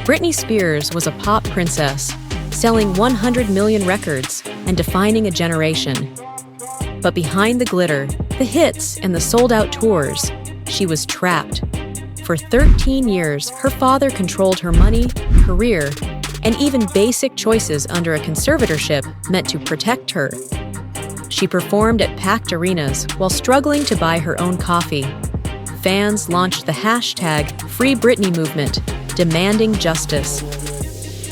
Britney Spears was a pop princess, selling 100 million records and defining a generation. But behind the glitter, the hits, and the sold-out tours, she was trapped. For 13 years, her father controlled her money, career, and even basic choices under a conservatorship meant to protect her. She performed at packed arenas while struggling to buy her own coffee. Fans launched the hashtag FreeBritney movement, demanding justice.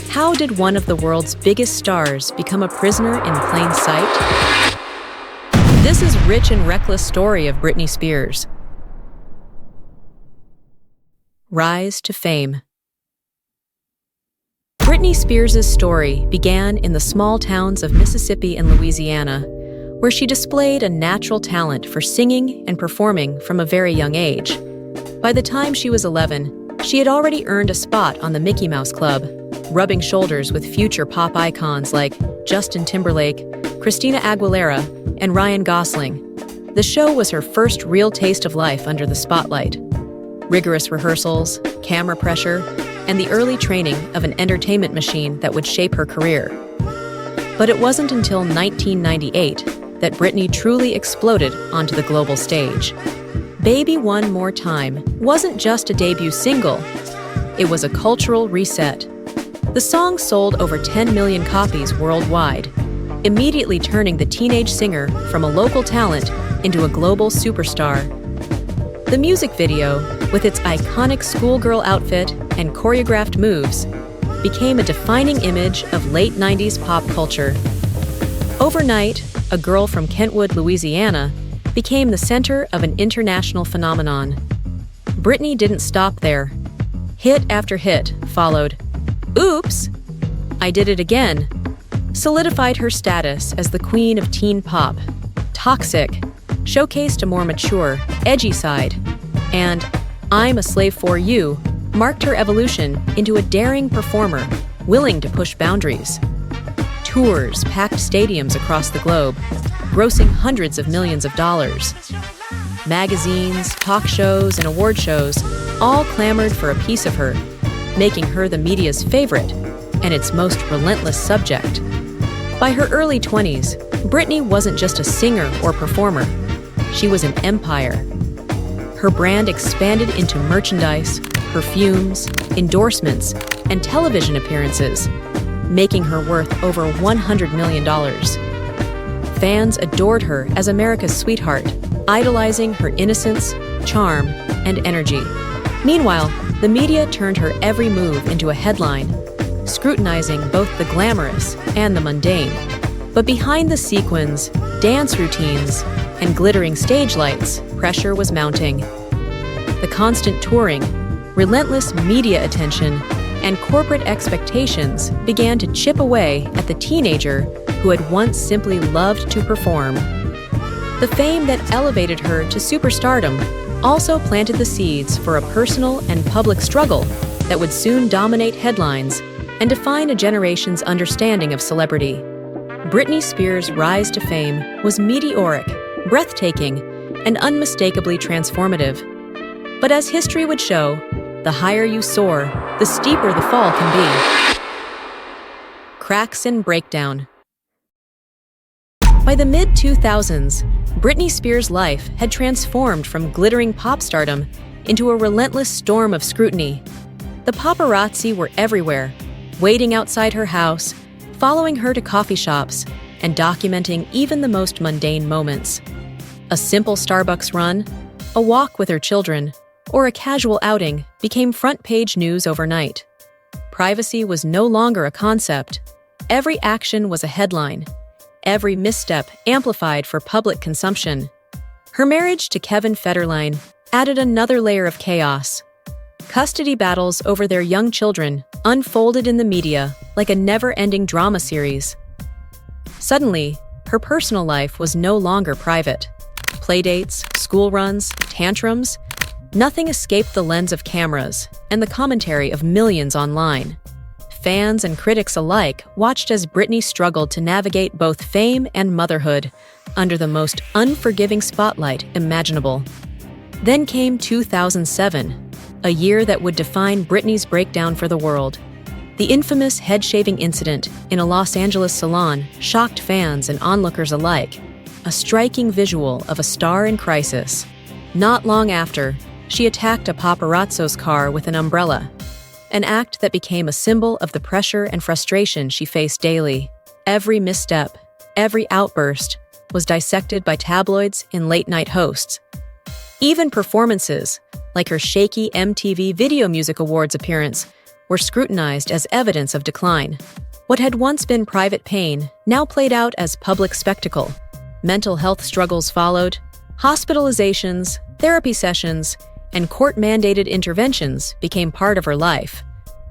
How did one of the world's biggest stars become a prisoner in plain sight? This is rich and reckless story of Britney Spears. Rise to fame. Britney Spears' story began in the small towns of Mississippi and Louisiana, where she displayed a natural talent for singing and performing from a very young age. By the time she was 11, she had already earned a spot on the Mickey Mouse Club, rubbing shoulders with future pop icons like Justin Timberlake, Christina Aguilera, and Ryan Gosling. The show was her first real taste of life under the spotlight. Rigorous rehearsals, camera pressure, and the early training of an entertainment machine that would shape her career. But it wasn't until 1998 that Britney truly exploded onto the global stage. Baby One More Time wasn't just a debut single, it was a cultural reset. The song sold over 10 million copies worldwide, immediately turning the teenage singer from a local talent into a global superstar. The music video, with its iconic schoolgirl outfit and choreographed moves, became a defining image of late 90s pop culture. Overnight, a girl from Kentwood, Louisiana, became the center of an international phenomenon. Britney didn't stop there. Hit after hit followed. Oops! I Did It Again solidified her status as the queen of teen pop. Toxic showcased a more mature, edgy side. And I'm a Slave for You marked her evolution into a daring performer, willing to push boundaries. Tours packed stadiums across the globe, grossing hundreds of millions of dollars. Magazines, talk shows, and award shows all clamored for a piece of her, making her the media's favorite and its most relentless subject. By her early 20s, Britney wasn't just a singer or performer. She was an empire. Her brand expanded into merchandise, perfumes, endorsements, and television appearances, making her worth over $100 million. Fans adored her as America's sweetheart, idolizing her innocence, charm, and energy. Meanwhile, the media turned her every move into a headline, scrutinizing both the glamorous and the mundane. But behind the sequins, dance routines, and glittering stage lights, pressure was mounting. The constant touring, relentless media attention, and corporate expectations began to chip away at the teenager who had once simply loved to perform. The fame that elevated her to superstardom also planted the seeds for a personal and public struggle that would soon dominate headlines and define a generation's understanding of celebrity. Britney Spears' rise to fame was meteoric, breathtaking, and unmistakably transformative. But as history would show, the higher you soar, the steeper the fall can be. Cracks and breakdown. By the mid-2000s, Britney Spears' life had transformed from glittering pop stardom into a relentless storm of scrutiny. The paparazzi were everywhere, waiting outside her house, following her to coffee shops, and documenting even the most mundane moments. A simple Starbucks run, a walk with her children, or a casual outing became front-page news overnight. Privacy was no longer a concept. Every action was a headline. Every misstep amplified for public consumption. Her marriage to Kevin Federline added another layer of chaos. Custody battles over their young children unfolded in the media like a never-ending drama series. Suddenly, her personal life was no longer private. Playdates, school runs, tantrums, nothing escaped the lens of cameras and the commentary of millions online. Fans and critics alike watched as Britney struggled to navigate both fame and motherhood under the most unforgiving spotlight imaginable. Then came 2007, a year that would define Britney's breakdown for the world. The infamous head-shaving incident in a Los Angeles salon shocked fans and onlookers alike, a striking visual of a star in crisis. Not long after, she attacked a paparazzo's car with an umbrella, an act that became a symbol of the pressure and frustration she faced daily. Every misstep, every outburst, was dissected by tabloids and late-night hosts. Even performances, like her shaky MTV Video Music Awards appearance, were scrutinized as evidence of decline. What had once been private pain now played out as public spectacle. Mental health struggles followed, hospitalizations, therapy sessions, and court-mandated interventions became part of her life.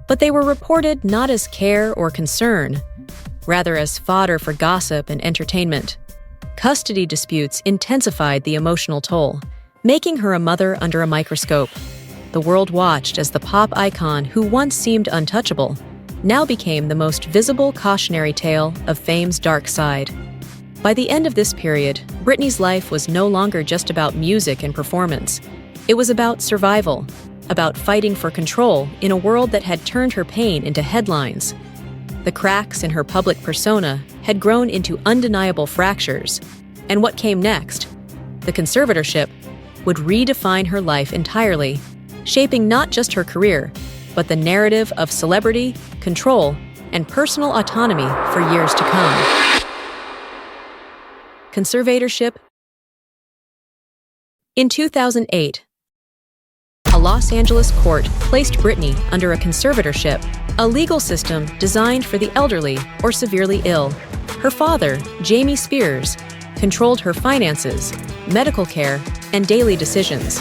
But they were reported not as care or concern, rather as fodder for gossip and entertainment. Custody disputes intensified the emotional toll, making her a mother under a microscope. The world watched as the pop icon who once seemed untouchable now became the most visible cautionary tale of fame's dark side. By the end of this period, Britney's life was no longer just about music and performance. It was about survival, about fighting for control in a world that had turned her pain into headlines. The cracks in her public persona had grown into undeniable fractures, and what came next, the conservatorship, would redefine her life entirely, shaping not just her career, but the narrative of celebrity, control, and personal autonomy for years to come. Conservatorship. In 2008, a Los Angeles court placed Britney under a conservatorship, a legal system designed for the elderly or severely ill. Her father, Jamie Spears, controlled her finances, medical care, and daily decisions.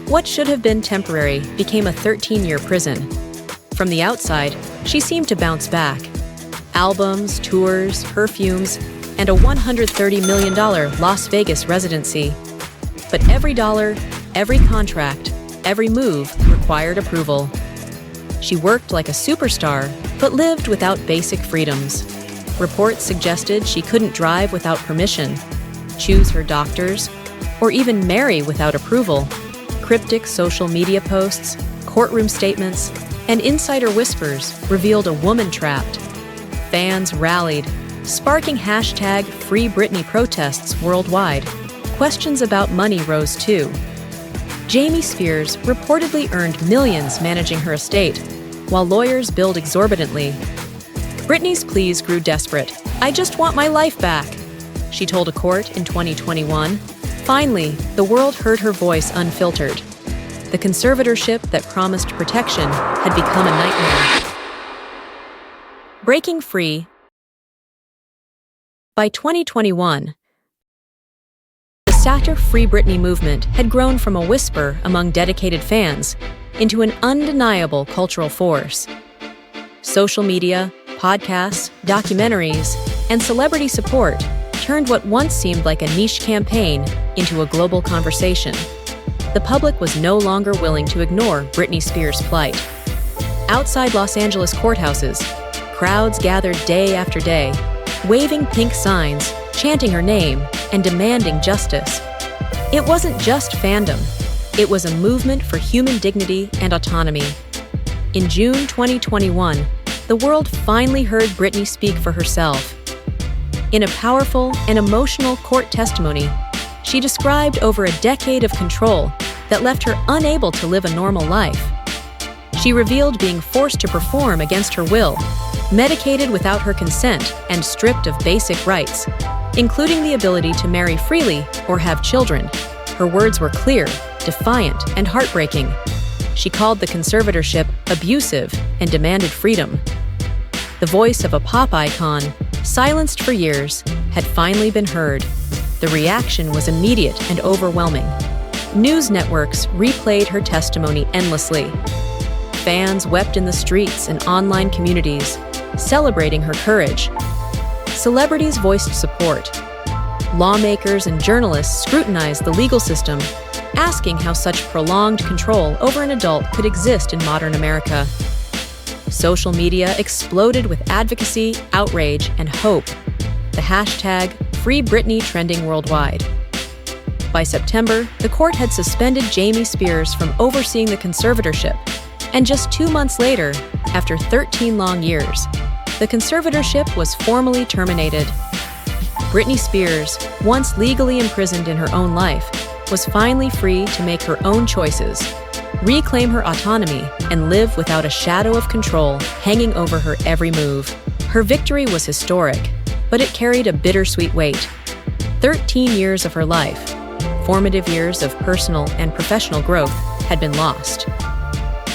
What should have been temporary became a 13-year prison. From the outside, she seemed to bounce back. Albums, tours, perfumes, and a $130 million Las Vegas residency. But every dollar, every contract, every move required approval. She worked like a superstar, but lived without basic freedoms. Reports suggested she couldn't drive without permission, choose her doctors, or even marry without approval. Cryptic social media posts, courtroom statements, and insider whispers revealed a woman trapped. Fans rallied, sparking hashtag FreeBritney protests worldwide. Questions about money rose too. Jamie Spears reportedly earned millions managing her estate, while lawyers billed exorbitantly. Britney's pleas grew desperate. "I just want my life back," she told a court in 2021. Finally, the world heard her voice unfiltered. The conservatorship that promised protection had become a nightmare. Breaking free. By 2021, the Satir FreeBritney movement had grown from a whisper among dedicated fans into an undeniable cultural force. Social media, podcasts, documentaries, and celebrity support turned what once seemed like a niche campaign into a global conversation. The public was no longer willing to ignore Britney Spears' plight. Outside Los Angeles courthouses, crowds gathered day after day, waving pink signs, chanting her name, and demanding justice. It wasn't just fandom. It was a movement for human dignity and autonomy. In June 2021, the world finally heard Britney speak for herself. In a powerful and emotional court testimony, she described over a decade of control that left her unable to live a normal life. She revealed being forced to perform against her will, medicated without her consent, and stripped of basic rights, including the ability to marry freely or have children. Her words were clear, defiant, and heartbreaking. She called the conservatorship abusive and demanded freedom. The voice of a pop icon, silenced for years, had finally been heard. The reaction was immediate and overwhelming. News networks replayed her testimony endlessly. Fans wept in the streets and online communities, celebrating her courage. Celebrities voiced support. Lawmakers and journalists scrutinized the legal system, asking how such prolonged control over an adult could exist in modern America. Social media exploded with advocacy, outrage, and hope. The hashtag FreeBritney trending worldwide. By September, the court had suspended Jamie Spears from overseeing the conservatorship, and just 2 months later, after 13 long years, the conservatorship was formally terminated. Britney Spears, once legally imprisoned in her own life, was finally free to make her own choices, reclaim her autonomy, and live without a shadow of control hanging over her every move. Her victory was historic, but it carried a bittersweet weight. 13 years of her life, formative years of personal and professional growth, had been lost.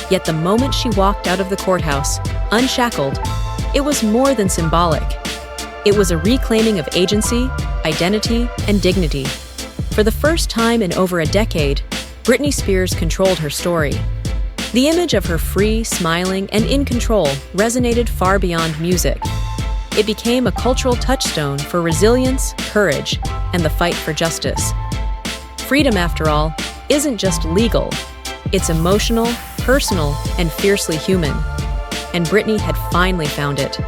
Yet the moment she walked out of the courthouse, unshackled, it was more than symbolic. It was a reclaiming of agency, identity, and dignity. For the first time in over a decade, Britney Spears controlled her story. The image of her free, smiling, and in control resonated far beyond music. It became a cultural touchstone for resilience, courage, and the fight for justice. Freedom, after all, isn't just legal. It's emotional, personal, and fiercely human. And Britney had finally found it.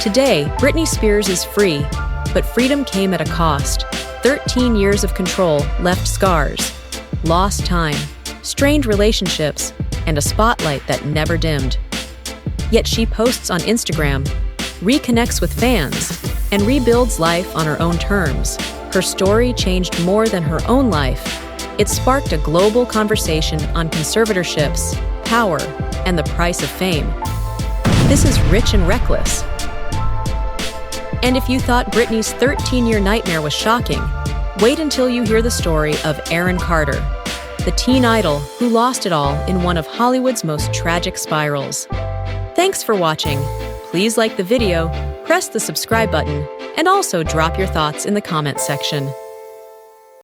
Today, Britney Spears is free, but freedom came at a cost. 13 years of control left scars, lost time, strained relationships, and a spotlight that never dimmed. Yet she posts on Instagram, reconnects with fans, and rebuilds life on her own terms. Her story changed more than her own life. It sparked a global conversation on conservatorships, power, and the price of fame. This is rich and reckless. And if you thought Britney's 13-year nightmare was shocking, wait until you hear the story of Aaron Carter, the teen idol who lost it all in one of Hollywood's most tragic spirals. Thanks for watching. Please like the video, press the subscribe button, and also drop your thoughts in the comments section.